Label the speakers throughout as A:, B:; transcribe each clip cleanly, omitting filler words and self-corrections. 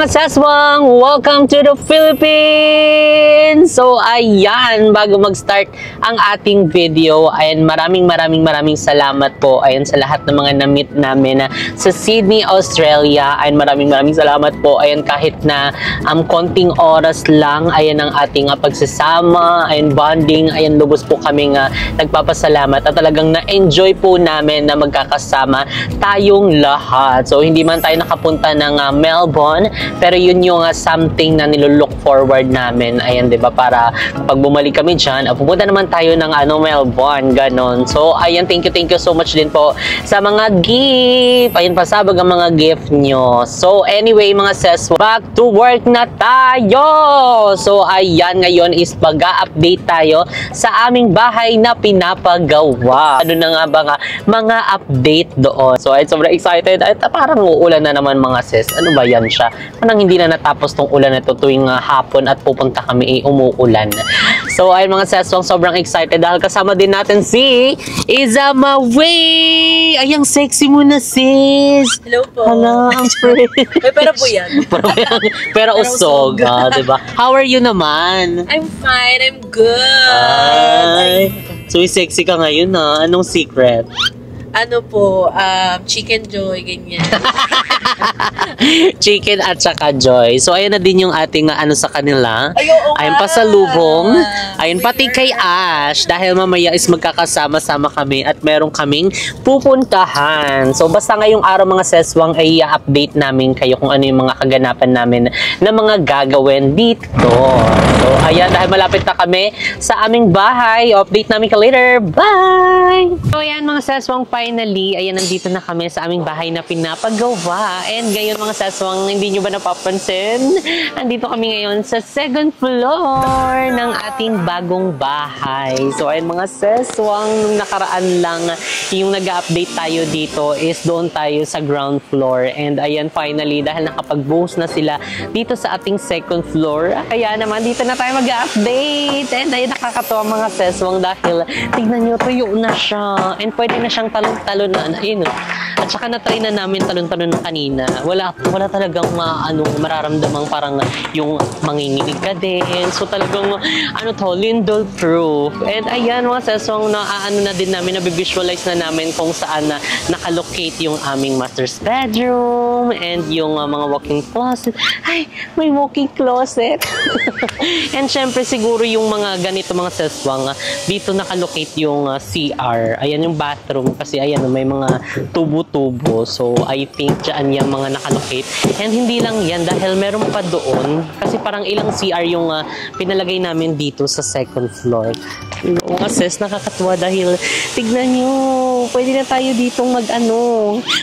A: mga seswang! Welcome to the Philippines! So, ayan, bago mag-start ang ating video, ayan, maraming salamat po, ayan, sa lahat ng mga na-meet namin sa Sydney, Australia. Ayan, maraming salamat po, ayan, kahit na konting oras lang, ayan, ang ating pagsasama, ayan, bonding, ayan, lubos po kaming nagpapasalamat at talagang na-enjoy po namin na magkakasama tayong lahat. So, hindi man tayo nakapunta ng Melbourne, pero yun yung something na nilook forward namin. Ayan, di ba? Para kapag bumalik kami dyan, pupunta naman tayo ng Melbourne, ganon. So, ayan, thank you so much din po sa mga gift. Ayan, pasabog ang mga gift nyo. So, anyway, mga ses, back to work na tayo! So, ayan, ngayon is mag-update tayo sa aming bahay na pinapagawa. Ano na nga ba mga update doon? So, ay sobrang excited. At parang uulan na naman mga sis. Ano ba yan siya? Parang hindi na natapos tong ulan na ito tuwing hapon at pupunta kami umuulan. So, ay mga sis, sobrang excited dahil kasama din natin si Iza Maway! Ay, ang sexy mo na sis!
B: Hello po.
A: Hello, ang pretty.
B: May pera po yan.
A: Pero usog, diba? How are you naman?
B: I'm fine. I'm good.
A: Ay, so sexy ka ngayon ha? Anong secret?
B: Ano po, chicken joy, ganyan.
A: Chicken at saka joy. So, ayan na din yung ating sa kanila.
B: Ay, oo nga.
A: Ayun, pasalubong. Ayun, pati kay Ash. Dahil mamaya is magkakasama-sama kami at meron kaming pupuntahan. So, basta ngayong araw mga seswang ay update namin kayo kung ano yung mga kaganapan namin na mga gagawin dito. So, ayan, dahil malapit na kami sa aming bahay. Update namin ka later. Bye! So, ayan mga seswang, finally, ayan, nandito na kami sa aming bahay na pinapagawa. And ngayon mga seswang, hindi nyo ba napapansin? Andito kami ngayon sa second floor ng ating bagong bahay. So ayun mga seswang, nung nakaraan lang yung nag-update tayo dito is doon tayo sa ground floor. And ayan, finally, dahil nakapag-boast na sila dito sa ating second floor, kaya naman dito na tayo mag-update. And ayun, nakakatawa mga seswang dahil tignan nyo, tuyo na siya. And pwede na siyang talon-talon na, ayun. At saka na-try na namin talon-talon na kanina. Wala talagang mararamdamang parang yung manginginig ka din. So talagang Lindol proof. And ayan mga sesong na din namin, nabivisualize na namin kung saan nakalocate yung aming master's bedroom and yung mga walking closet. Ay, may walking closet. And syempre siguro yung mga ganito mga seswang, dito nakalocate yung CR. Ayan yung bathroom kasi ayan may mga tubo-tubo. So I think dyan yung mga nakalocate. And hindi lang yan dahil meron pa doon kasi parang ilang CR yung pinalagay namin dito sa second floor. Mga sis, nakakatuwa dahil tignan nyo, pwede na tayo ditong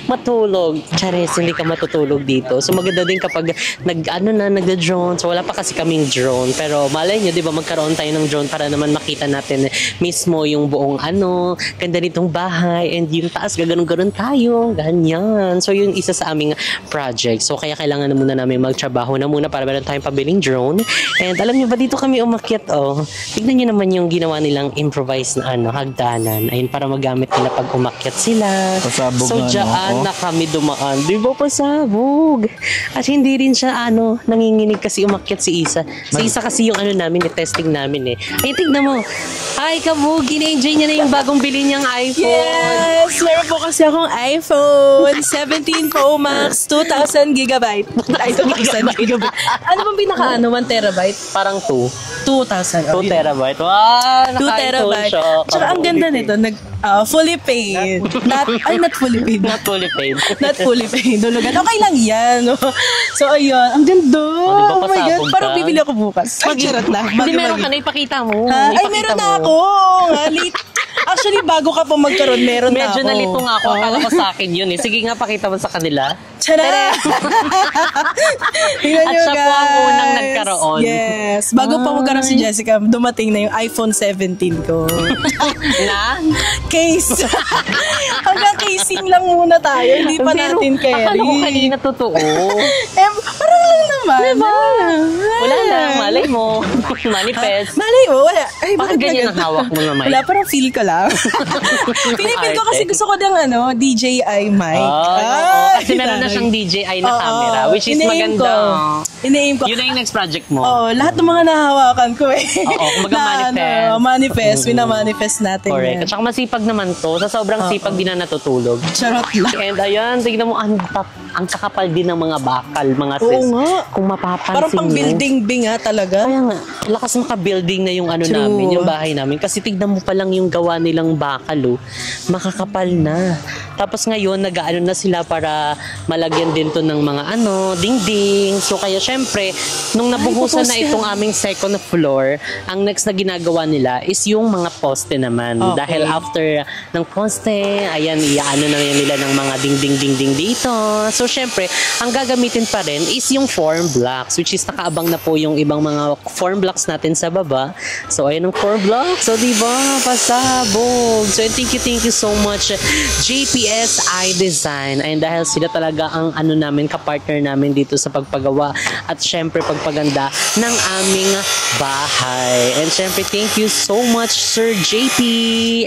A: matulog. Charis, hindi ka matutulog dito. So maganda din kapag nagda-drone. So wala pa kasi kaming drone. Pero malay nyo, di ba, magkaroon tayo ng drone para naman makita natin mismo yung buong ganda nitong bahay. And yung taas, gaganon-ganon tayo. Ganyan. So yun isa sa aming project. So kaya kailangan na muna namin magtrabaho na muna para meron tayong pabiling drone. And alam nyo ba, dito kami umakyat, tignan nyo naman yung ginawa nilang improvise na hagdanan. Ayun, para magamit nila pag umakyat sila.
C: Pasabog
A: so dyan na kami dumaan. Di ba pasabog? At hindi rin siya nanginginig kasi umakyat si Isa. Si Isa kasi yung namin, testing namin Ay, tignan mo. Ay, kabog, gina-enjoy niya na yung bagong bili niyang iPhone.
B: Yes! Meron po kasi akong iPhone 17 Pro Max, 2,000 gigabyte. Ay, 2,000 gigabyte. Ano bang pinaka 1 terabyte?
A: Parang 2 terabyte. Wow!
B: 2 terabyte. Tsaka ang ganda nito, fully paid. Not fully paid.
A: Not fully paid.
B: Not fully paid. Dulugan. Okay lang yan. So, ayun. Ang ganda.
A: Diba,
B: oh my God.
A: pasabog
B: Parang
A: ka?
B: bibili ako bukas. Mag-charot lang.
A: Hindi, meron ka na, ipakita mo.
B: Ay, meron na ako. Actually, bago ka pa magkaroon, meron na ako.
A: Medyo nalito nga ako. Akala ko sa akin yun Sige nga, pakita mo sa kanila.
B: Tara! Tingnan
A: At
B: nyo,
A: siya po ang
B: guys.
A: unang nagkaroon.
B: Yes. Bago pa magkaroon si Jessica, dumating na yung iPhone 17 ko.
A: Na?
B: Case. Hanggang casing lang muna tayo. Hindi pa natin carry.
A: Akala ko kanina totoo.
B: Parang lang naman. naman.
A: Diba? Wala na, malay mo. Manifest.
B: Malay mo, wala. Ay,
A: Bakit ganyan ang hawak mo na mic?
B: Wala, parang feel ko lang. Pinipil ko kasi gusto ko ng DJI mic.
A: Kasi meron na siyang DJI na camera, which is maganda.
B: Ine-aim ko.
A: Yun na yung next project mo.
B: Lahat ng mga nahawakan ko
A: kumaga
B: manifest. Wina-manifest natin.
A: Correct. At saka masipag naman to. Sa sobrang sipag din na natutulog.
B: Charot lang.
A: And ayan, tignan mo, ang kakapal din ng mga bakal, mga sis.
B: Oo nga.
A: Kung mapapansin
B: parang pang building bing talaga.
A: Kaya nga, lakas maka-building na yung namin, yung bahay namin. Kasi tignan mo pa lang yung gawa nilang bakal, makakapal na. Tapos ngayon, nag-aano na sila para malagyan din to ng mga dingding. So kaya syempre, nung nabuhusan na itong aming second floor, ang next na ginagawa nila is yung mga poste naman.
B: Okay.
A: Dahil after ng poste, ayan, iaano na nila ng mga dingding dito. So syempre, ang gagamitin pa rin is yung form blocks, which is nakaabang na po yung ibang mga form blocks natin sa baba. So ayan ang form blocks. So diba, pasabog. So thank you so much JPS iDesign. And dahil sila talaga ang namin, kapartner namin dito sa pagpagawa at syempre pagpaganda ng aming bahay. And syempre, thank you so much Sir JP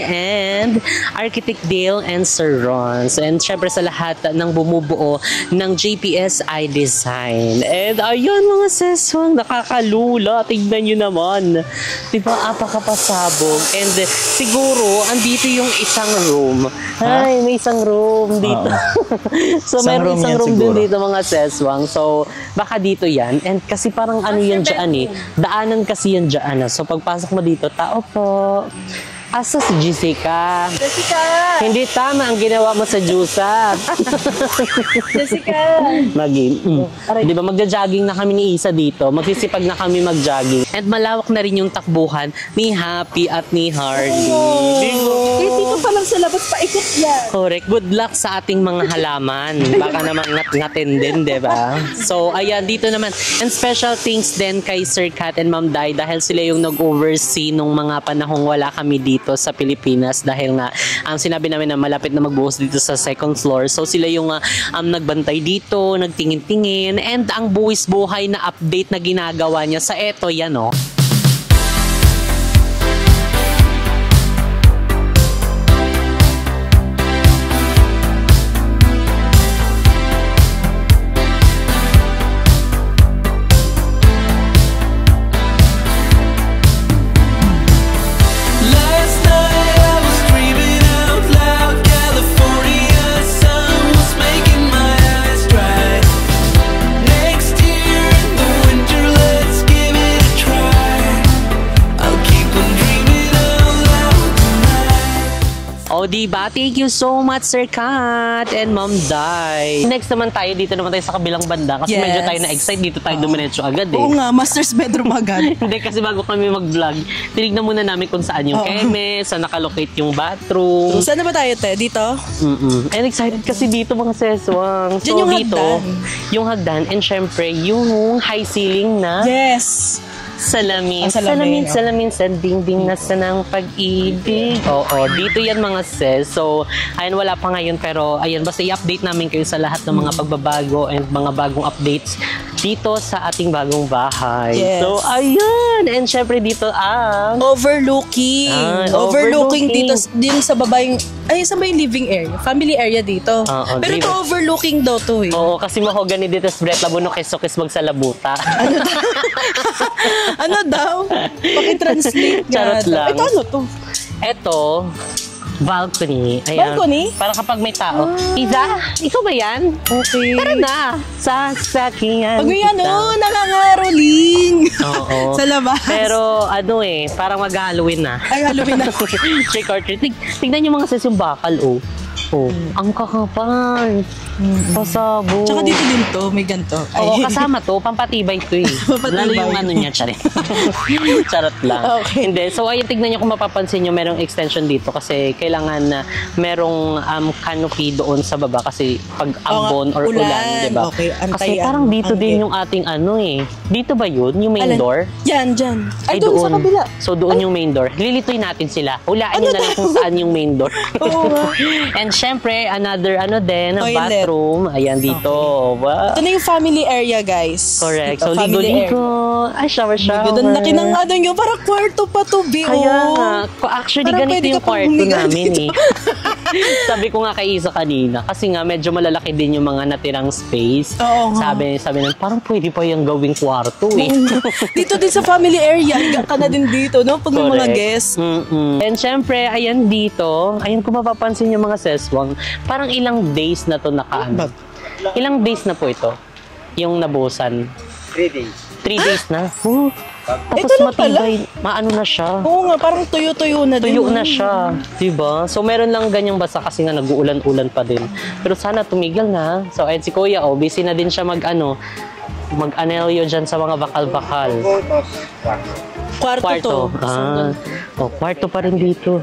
A: and Architect Dale and Sir Ron. So, and syempre sa lahat ng bumubuo ng JPS iDesign. And ayun mga seswang, nakakalula. Tignan nyo naman. Diba, apakapasabog. And siguro, andito yung isang room. Ay, may isang room dito. So, meron isang room din dito mga seswang. So, baka dito yan. And kasi parang yan dyan daanan kasi yan dyan. So, pagpasok mo dito, tao po. Asa si Jessica?
B: Jessica!
A: Hindi tama ang ginawa mo sa Jusat.
B: Jessica!
A: Di ba magja-jogging na kami ni Isa dito. Magsisipag na kami mag-jogging. And malawak na rin yung takbuhan ni Happy at ni Hardy.
B: Dito pa lang sa labas, paikot yan.
A: Correct. Good luck sa ating mga halaman. Baka naman ngatin din, di ba? So, ayan, dito naman. And special thanks din kay Sir Kat and Ma'am Dai dahil sila yung nag-oversee nung mga panahong wala kami dito sa Pilipinas dahil nga sinabi namin na malapit na magbuhos dito sa second floor. So sila yung nagbantay dito, nagtingin-tingin, and ang buwis buhay na update na ginagawa niya sa eto yan Diba? Thank you so much, Sir Kat and Ma'am Dai. Next naman tayo, dito naman tayo sa kabilang banda kasi medyo tayo na-excite. Dito tayo dumiretso agad
B: Oo nga, master's bedroom agad.
A: Hindi, kasi bago kami mag-vlog, tinignan muna namin kung saan yung keme, saan nakalocate yung bathroom.
B: Saan na ba tayo, te? Dito?
A: And excited kasi dito mga seswang. So,
B: yung
A: dito,
B: hagdan.
A: yung hagdan and syempre, yung high ceiling na
B: Yes!
A: salamin.
B: Salamin
A: sa dingding na sanang pag-ibig. Oo, dito yan mga sis. So, ayan, wala pa ngayon pero ayan, basta i-update namin kayo sa lahat ng mga pagbabago and mga bagong updates dito sa ating bagong bahay.
B: Yes.
A: So, ayan. And syempre dito ang
B: overlooking dito din sa baba yung sa may living area, family area dito. Pero ito overlooking daw to
A: Oo, kasi mahogany dito sa Brett Labuno kesokes magsalabuta.
B: Ano daw? Pakitranslate nga.
A: Charot lang.
B: Ito ano to?
A: Ito, balcony. Ayan.
B: Balcony?
A: Para kapag may tao. Iza, ikaw ba yan?
B: Okay.
A: Tara na. Sasakyan.
B: Pag may nangangaroling.
A: Oo.
B: Sa labas.
A: Pero parang mag-Halloween na.
B: Ay, Halloween na.
A: Trick or treat. Tignan nyo mga sis yung bakal, ang kakapal. Pasabog.
B: Tsaka dito din to, may ganito.
A: Oo, kasama to. Pampatibay to Lalo yung niya, charit. Charot lang.
B: Okay.
A: Hindi. So, ayun, tignan nyo kung mapapansin nyo, merong extension dito kasi kailangan na merong canopy doon sa baba kasi pag ambon or ulan, diba?
B: Okay,
A: kasi parang dito din yung ating Dito ba yun? Yung main door?
B: Yan. Ay, doon sa kabila.
A: So, doon yung main door. Lilitoy natin sila. Hulaan nyo na lang kung saan yung main door.
B: Oo nga.
A: And syempre, another
B: Toilet.
A: bathroom. Ayan dito. Wow.
B: Ito na yung family area, guys.
A: Correct.
B: Ito,
A: So,
B: family
A: ligo-ligo. Ay, shower.
B: Ang laki ng ano nyo, parang kwarto pa to, Bi.
A: Kaya nga. Actually,
B: Parang
A: ganito
B: pwede
A: yung
B: ka pang
A: kwarto
B: humiga
A: namin
B: dito.
A: Sabi ko nga kay Isa kanina, kasi nga medyo malalaki din yung mga natirang space.
B: Oo nga.
A: Sabi na, parang pwede pa yung gawing kwarto eh.
B: Dito din sa family area, higa ka na din dito, no? Pag may mga
A: Correct.
B: guests.
A: And syempre, ayan dito, ayan kung mapapansin yung mga seswang, parang ilang days na to nakaano. Ilang days na po ito? Yung nabusan?
C: 3 days.
A: 3 days na? Oh, tapos
B: Ito lang pala.
A: matibay, maano na siya.
B: Oo nga, parang tuyo-tuyo na din.
A: Tuyo na siya, diba? So, meron lang ganyang basa kasi nga nag-uulan-ulan pa din. Pero sana tumigil na. So, ayun si Kuya, busy na din siya mag-anelyo dyan sa mga bakal-bakal.
B: Kwarto to.
A: Kwarto pa rin dito.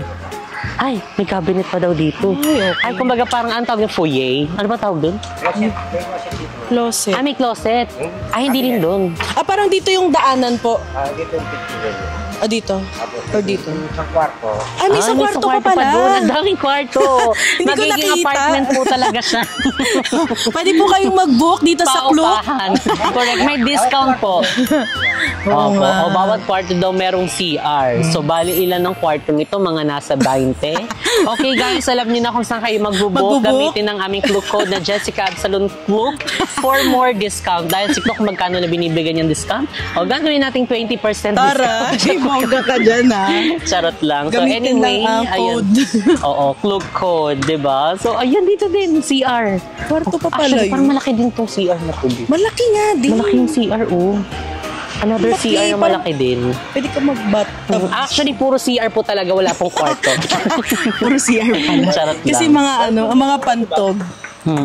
A: Ay, may cabinet pa daw dito. Ay, kumbaga parang ang tawag yung foyer. Ano ba tawag doon?
B: Closet.
A: May closet. Ay, hindi rin doon.
B: Parang dito yung daanan po.
C: Dito yung picture.
B: Dito. Or dito.
C: Sa kwarto.
B: May isang
A: may
B: kwarto pa pala.
A: doon. Ang daming kwarto.
B: Hindi ko
A: Magiging
B: nakita.
A: apartment po talaga siya.
B: Pwede po kayong mag-book dito sa Klook.
A: Paupahan. Correct. May discount po. Opo.
B: nga.
A: O bawat kwarto daw merong CR. So, bali ilan ng kwarto nito? Mga nasa 20. Okay guys, alam niyo na kung saan kayo magbubook. Gamitin ang aming Klook code na Jessica Absalon Klook for more discount. Dahil si Klook, magkano na binibigyan yung discount? O gagawin natin 20% discount.
B: Tara, bongga ka dyan, ha?
A: Charot lang. So
B: Gamitin
A: anyway,
B: lang ang code.
A: Oo, Klook code, 'di ba? So ayan dito din CR.
B: Kwarto pa pala
A: Actually,
B: yun.
A: parang malaki din tong CR na to.
B: Malaki nga din.
A: Malaki yung CR, oh. Another
B: Malaki,
A: CR na malaki din.
B: Pwede ka mag-bathtub.
A: Actually, puro CR po talaga. Wala pong kwarto.
B: Puro CR pala.
A: Charot lang.
B: Kasi mga ang mga pantog.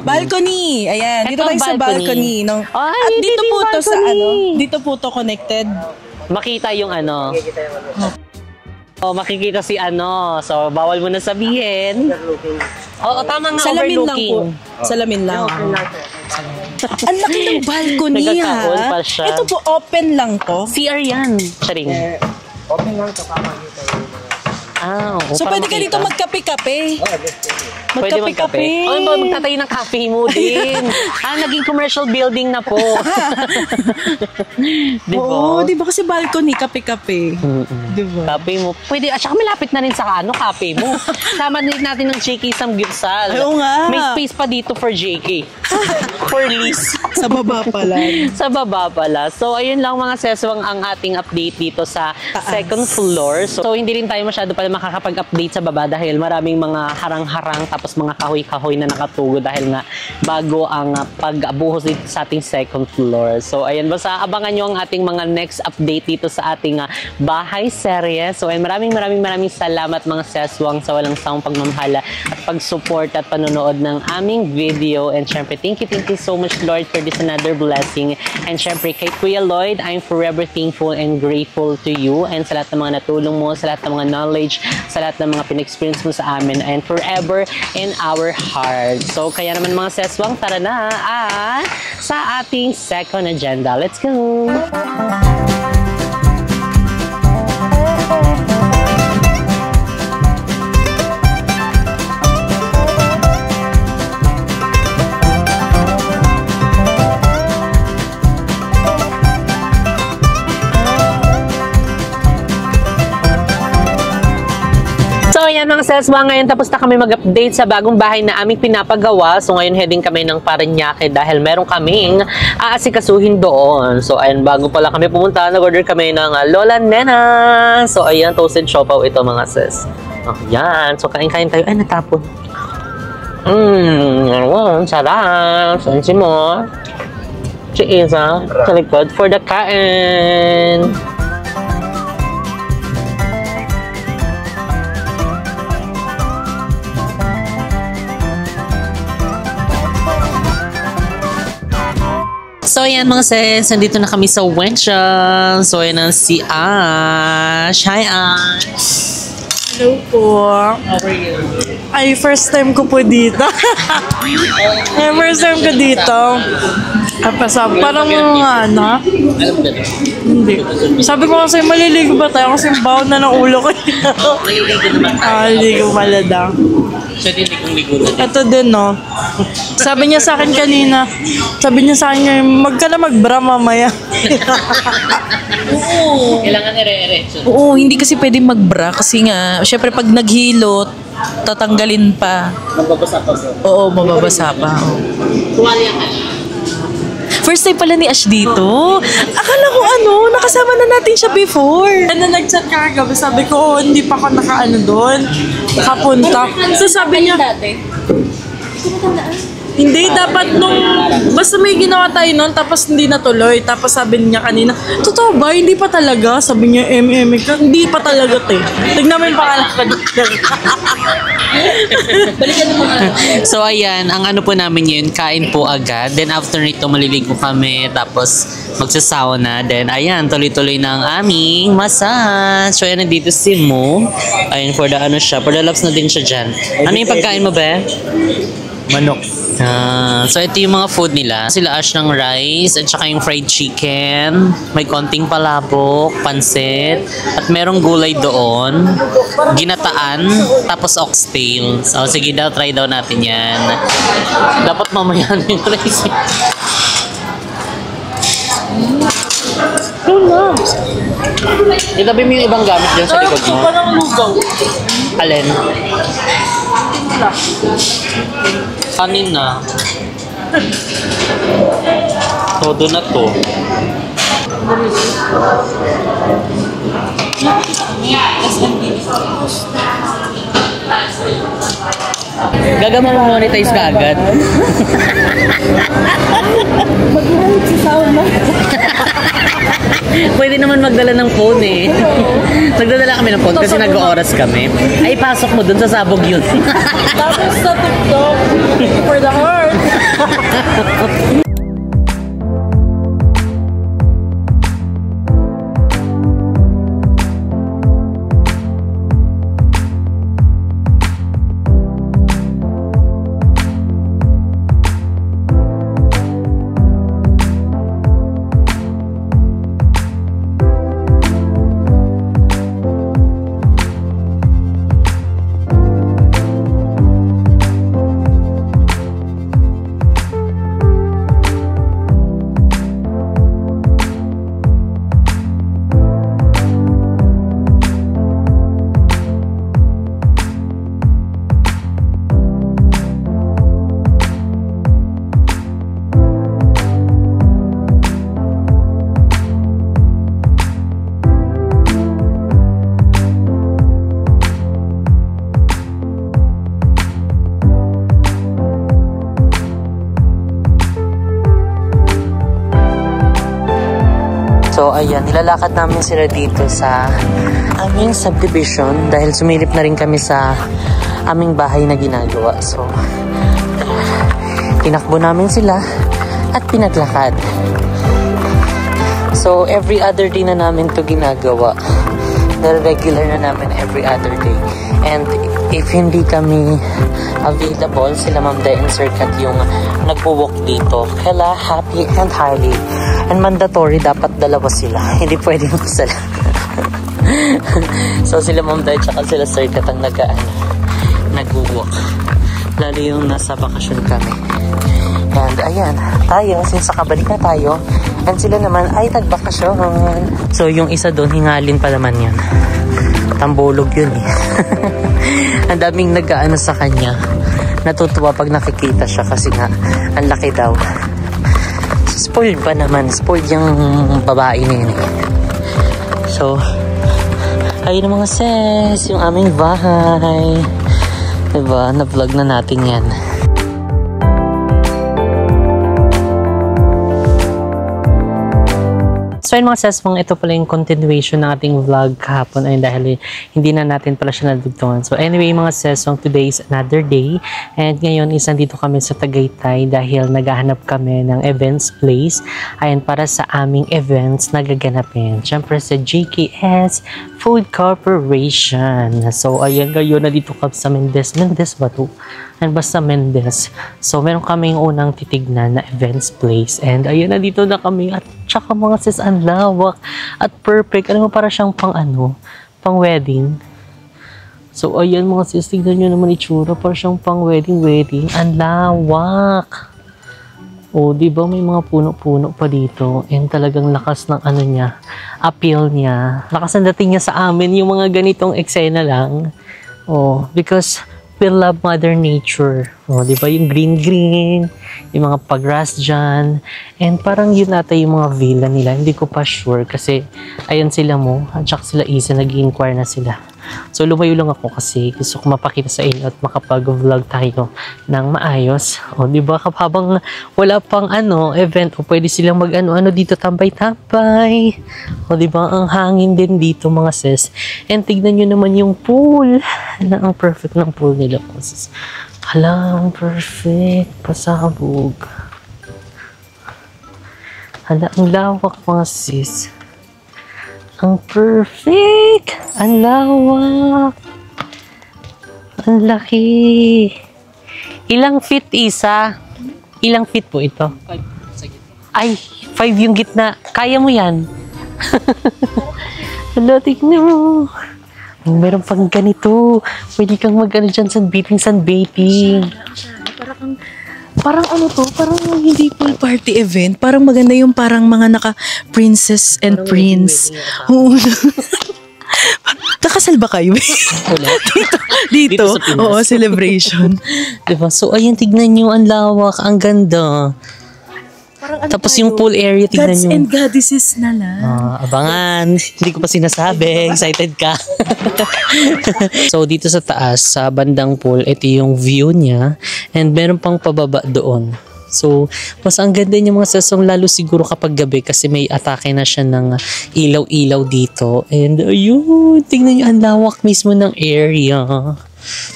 B: Balcony. Ayan, dito
A: Ito
B: tayo
A: ang
B: sa balcony.
A: balcony. Ay,
B: At dito
A: dito
B: po
A: yung
B: to sa
A: balcony.
B: dito po to connected.
A: Makita yung ano. Makikita si ano. So, bawal mo na sabihin. Oo, tama nga,
B: Salamin lang po.
A: overlooking.
B: Salamin lang. Ang laki ng balcony,
A: Nagkakaon
B: ha?
A: pa siya.
B: Ito po, open lang to.
A: CR yan. Charing.
C: Open lang ito pa makita yung mga...
A: Oo,
B: So,
A: para
B: pwede ka
A: makita.
B: dito magkape-kape.
A: Pwede magkape. Oh, ba, magtatayo ng cafe mo din. Naging commercial building na po. Di ba?
B: Oo, di ba kasi balcony, kape-kape. Di ba?
A: Cafe mo. Pwede, at saka malapit na rin sa cafe mo. Sama din natin ng JK Samgyupsal.
B: Oo nga.
A: May space pa dito for JK. For lease.
B: Sa baba pala.
A: Sa baba pala. So, ayun lang mga seswang ang ating update dito sa
B: Taas.
A: second floor. So, hindi rin tayo masyado pala makakapag-update sa baba dahil maraming mga harang-harang tapos mga kahoy-kahoy na nakatugo dahil nga bago ang pag-abuhos dito sa ating second floor. So, ayun. Basta abangan nyo ang ating mga next update dito sa ating bahay serye. So, ayun, maraming salamat mga seswang sa walang sawang pagmamahala at pag-support at panonood ng aming video. And syempre, thank you so much, Lord, for this another blessing. And syempre, kay Kuya Lloyd, I'm forever thankful and grateful to you. And sa lahat ng mga natulong mo, sa lahat ng mga knowledge, sa lahat ng mga pinexperience mo sa amin, and forever in our heart. So, kaya naman mga seswang, tara na sa ating second agenda. Let's go! So, ayan mga seswa, ngayon tapos na kami mag-update sa bagong bahay na aming pinapagawa. So, ngayon heading kami ng Parañaque dahil meron kaming aasikasuhin doon. So, ayan, bago pala kami pumunta, nag-order kami ng Lola Nena. So, ayan, toasted siopaw ito mga ses. Oh, yan. So, kain-kain tayo. Ay, natapon. Sarap. Saan si mo? Si Isa. Sa likod for the kain. So, ayan mga sis, nandito na kami sa Wenchang. So, ayan na si Ash. Hi, Ash.
B: Hello po.
A: How are you?
B: Ay, first time ko po dito. Ay, first time ko dito. Parang mga anak. Hindi. Sabi ko kasi maliligo ba tayo kasi baon na ng ulo ko.
A: Maliligo naman tayo.
B: Maliligo pala daw.
A: So, ligo na din.
B: Ito din, no. Sabi niya sa akin kanina, magka na magbra mamaya.
A: Kailangan ire-erection.
D: Oo, hindi kasi pwede magbra kasi nga, syempre pag naghilot, tatanggalin pa.
A: Mababasa pa bro.
D: Oo, mababasa pa. Oo.
A: Tuwalya ka.
D: First time pala ni Ash dito. Akala ko nakasama na natin siya before.
B: Nag-chat ka kagabi, sabi ko, hindi pa ako doon. Nakapunta. So sabi niya, hindi, dapat basta may ginawa tayo noon, tapos hindi natuloy. Tapos sabi niya kanina, totoo ba? Hindi pa talaga. Sabi niya, ka. Hindi pa talaga, te. Tignan mo yung pangalan ka.
A: So ayan, ang ano po namin yun, kain po agad. Then after nito, maliligo kami. Tapos magsasauna. Then ayan, tuloy-tuloy na ang aming massage. So ayan, nandito si Mo. Ayan, for the loves na din siya dyan. Ano yung pagkain mo, be?
C: Manok.
A: So ito yung mga food nila. Sila Ash ng rice at saka yung fried chicken. May konting palabok, pansit, at merong gulay doon. Ginataan, tapos oxtail. So sige daw, try daw natin yan. Dapat mamaya na yung rice. Itabi mo yung ibang gamit dyan sa likod mo.
B: Parang lugaw.
A: Alin? Kanin na. Todo na to. Gaga monetize ka agad. Pwede naman magdala ng phone eh. Nagdadala kami ng phone kasi nag-oras kami. Ay, pasok mo dun sa sabog yun.
B: Tapos sa TikTok, for the heart.
A: So, ayan, nilalakad namin sila dito sa aming subdivision dahil sumilip na rin kami sa aming bahay na ginagawa. So, tinakbo namin sila at pinaglakad. So, every other day na namin to ginagawa. Regular na namin every other day. And if hindi kami available, sila Ma'am Day and Sir Kat yung nagpo-walk dito. Kaya Happy and Harley. And mandatory, dapat dalawa sila. Hindi pwedeng isa lang. So sila Ma'am Day tsaka sila Sir Kat ang nag-walk. Lalo yung nasa bakasyon kami. And ayan, tayo, since kabalik na tayo, and sila naman ay nagbakasyon. So yung isa doon, hingalin pa naman yun. Tambulog yun eh. Ang daming nag-aano sa kanya. Natutuwa pag nakikita siya kasi nga, ang laki daw. Spoiled pa naman. Spoiled yung babae na yun eh. So, ayun mga sis, yung aming bahay. Diba? Na-vlog na natin yan. So ayun mga seswang, ito pala yung continuation ng ating vlog kahapon ay dahil hindi na natin pala siya nadugtungan. So anyway mga seswang, today is another day and ngayon is nandito kami sa Tagaytay dahil naghahanap kami ng events place ayan para sa aming events na gaganapin. Siyempre sa JKS Food Corporation. So ayan ngayon nandito kami sa Mendez ba to? And basta Mendez. So meron kaming unang titignan na events place and ayun nandito na kami at tsaka mga sis ang lawak at perfect. Alam mo para siyang pang pang wedding. So ayan mga sis, tignan nyo naman itsura para siyang pang wedding. Ang lawak. O di ba may mga puno-puno pa dito and talagang lakas ng niya, appeal niya. Lakas ang dating niya sa amin yung mga ganitong eksena lang. Because we love Mother Nature. Di ba? Yung green, yung mga pag-grass dyan. And parang yun ata yung mga villa nila. Hindi ko pa sure kasi ayan sila mo. At saka sila Isa, nag-inquire na sila. So lumayo lang ako kasi gusto ko mapakita sa inyo at makapag-vlog tayo ng maayos. Di ba? Habang wala pang event o pwede silang mag-ano dito tambay-tambay. Di ba? Ang hangin din dito mga sis. And tignan nyo naman yung pool. Ang perfect ng pool nila mga sis. Hala, ang perfect. Pasabog. Hala, ang lawak mga sis. Ang perfect! Ang lawak! Ang laki! Ilang feet Isa? Ilang feet po ito? 5. Ay, 5 yung gitna. Kaya mo yan? Hala, tignan mo. Meron pang ganito. Pwede kang dyan sunbathing.
D: Parang parang hindi pool party event. Parang maganda yung parang mga naka-princess and prince. Oo. Nakasal ba kayo? dito
A: sa Pinas.
D: Oo, celebration.
A: Diba? So, ayan, tignan nyo. Ang lawak. Ang ganda. Tapos yung pool area, tignan
D: Gods
A: nyo.
D: and goddesses na lang.
A: Abangan. Hindi ko pa sinasabi. Excited ka. So, dito sa taas, sa bandang pool, ito yung view niya. And meron pang pababa doon. So, mas ang ganda niya mga sesong lalo siguro kapag gabi kasi may atake na siya ng ilaw-ilaw dito. And ayun, tingnan niyo ang lawak mismo ng area.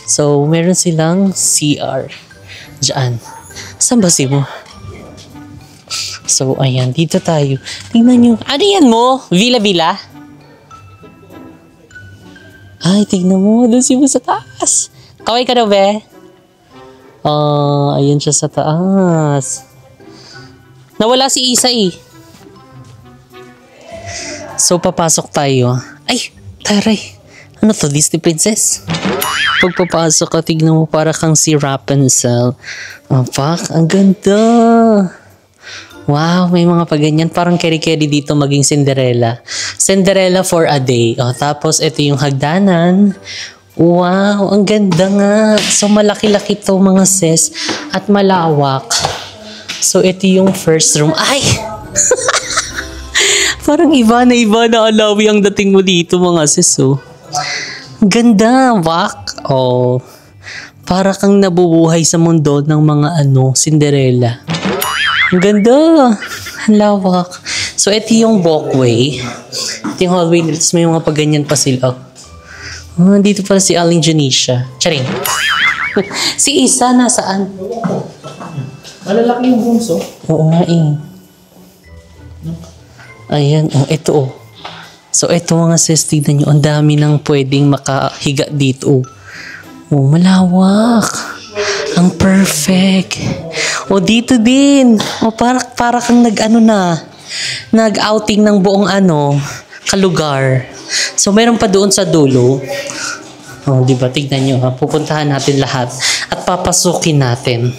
A: So, meron silang CR. Diyan. Saan ba si mo? So, ayan. Dito tayo. Tingnan nyo. Ano yan mo? Villa? Ay, tingnan mo. Doon si mo sa taas. Kaway ka daw, be? Ayan siya sa taas. Nawala si Isa eh. So, papasok tayo. Ay, taray. Ano to? Disney Princess? Pagpapasok ka, tignan mo para kang si Rapunzel. Fuck, ang ganda. Wow, may mga paganyan. Parang keri-keri dito maging Cinderella. Cinderella for a day. Tapos, ito yung hagdanan. Wow, ang ganda nga. So, malaki-laki to mga sis. At malawak. So, ito yung first room. Ay! Parang iba na alawi ang dating mo dito mga sis. Ang ganda. Wak. Para kang nabubuhay sa mundo ng mga Cinderella. Ang ganda. Ang lawak. So, ito yung walkway. Ito yung hallway nila. Tapos may mga paganyan pa sila. Dito pala si Aling Janisha. Charing. Si Isa, nasaan?
C: Malalaki yung bunso.
A: Oo nga eh. Ayan. Ito So, ito mga sis, tignan nyo. Ang dami nang pwedeng makahiga dito. Malawak. Ang perfect. Dito din. Para kang nag-outing ng buong kalugar. So, meron pa doon sa dulo. Diba? Tignan nyo ha. Pupuntahan natin lahat. At papasukin natin.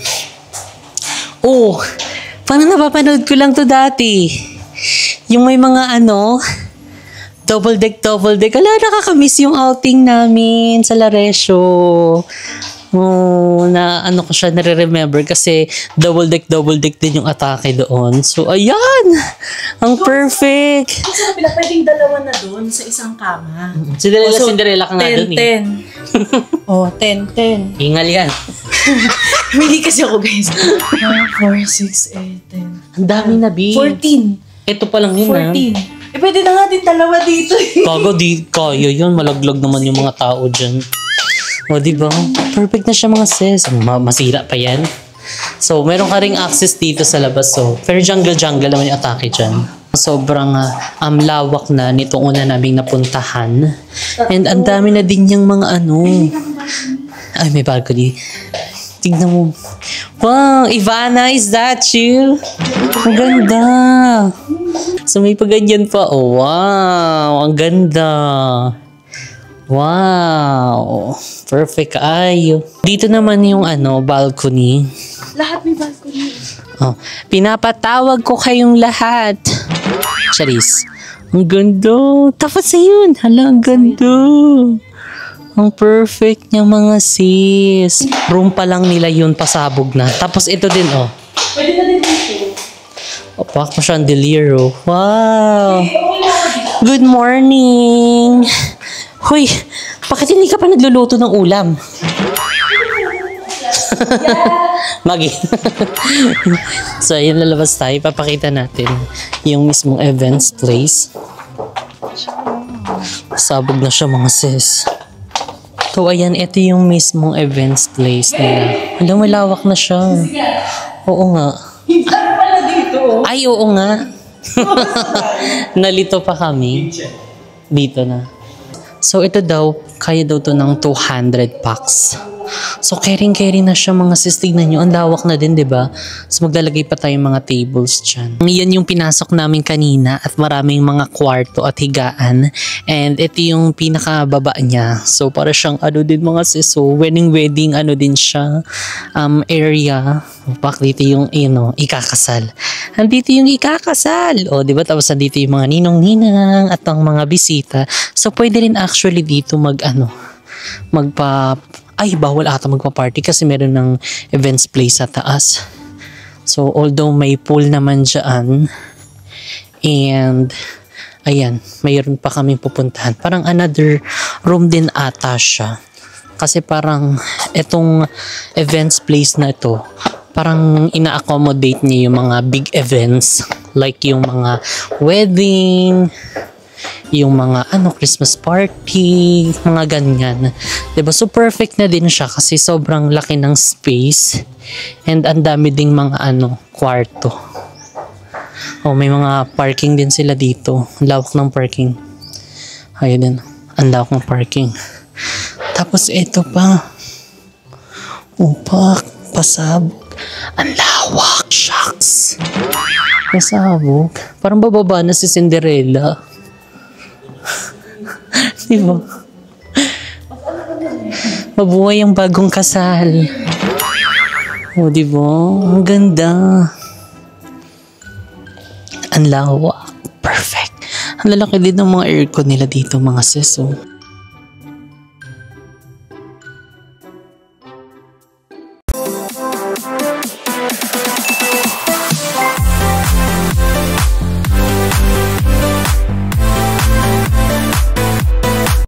A: Parang napapanood ko lang to dati. Yung may mga double deck. Nakakamiss yung outing namin sa Laresio. Ko siya nare-remember kasi double deck din yung atake doon. So, ayan! Ang perfect!
D: Kasi pwedeng dalawa na doon sa isang kama.
A: Cinderella ka nga doon eh.
D: 10.
A: Hingal yan.
D: Hindi kasi ako guys. 4, 6, 8, 10.
A: Ang dami na, B.
D: 14.
A: Ito pa lang yun,
D: 14. Pwede na nga din dalawa dito.
A: Bago di kaya yun. Malaglag naman yung mga tao dyan. O, diba? Perfect na siya mga sis. Masira pa yan. So, meron ka ring access dito sa labas. So, pero jungle naman yung atake dyan. Sobrang lawak na nitong una naming napuntahan. And ang dami na din yung mga Ay, may balcony. Tignan mo. Wow, Ivana, is that you? Ang ganda. So, may paganyan pa. Oh, wow. Ang ganda. Wow. Perfect. Ay. Dito naman yung balcony.
D: Lahat may balcony.
A: Oh, pinapatawag ko kayong lahat. Charis. Ang ganda. Tapos na yun. Hala, ang ganda. Ang perfect niya mga sis. Room pa lang nila yun, pasabog na. Tapos ito din,
D: Pwede na din dito.
A: Pak na chandelier, Wow. Good morning. Hoy, bakit hindi ka pa nagluluto ng ulam? Magi. So, ayun, lalabas tayo. Papakita natin yung mismong events place. Sabog na siya mga sis. So, ayan, ito yung mismong events place nila. Alam, malawak na siya. Oo nga. Ay, oo nga. Nalito pa kami. Dito na. So, ito daw, kaya daw to ng 200 packs. So, caring na siya mga sis. Tignan nyo, ang lawak na din, diba? So, maglalagay pa tayong mga tables dyan. Yan yung pinasok namin kanina at maraming mga kwarto at higaan. And ito yung pinakababa niya. So, para siyang din mga sis. So, wedding din siya. Area. Bak dito yung, ikakasal. Andito yung ikakasal. O, diba? Tapos andito yung mga ninong-ninang at ang mga bisita. So, pwede rin actually dito bawal ata magpa-party kasi meron ng events place sa taas. So, although may pool naman dyan, and, ayan, mayroon pa kaming pupuntahan. Parang another room din ata siya. Kasi parang, itong events place na ito, parang ina-accommodate niya yung mga big events. Like yung mga wedding, yung mga Christmas party, mga ganyan. Diba? So, perfect na din siya kasi sobrang laki ng space and ang dami ding mga kwarto. May mga parking din sila dito. Ang lawak ng parking. Ayun din. Ang lawak ng parking. Tapos, ito pa. Pasabog. Ang lawak. Shucks. Pasabog. Parang bababa na si Cinderella. Diba? Mabuhay ang bagong kasal. Diba? Ang ganda. Ang lawak. Perfect. Ang lalaki din ng mga aircon nila dito mga sis.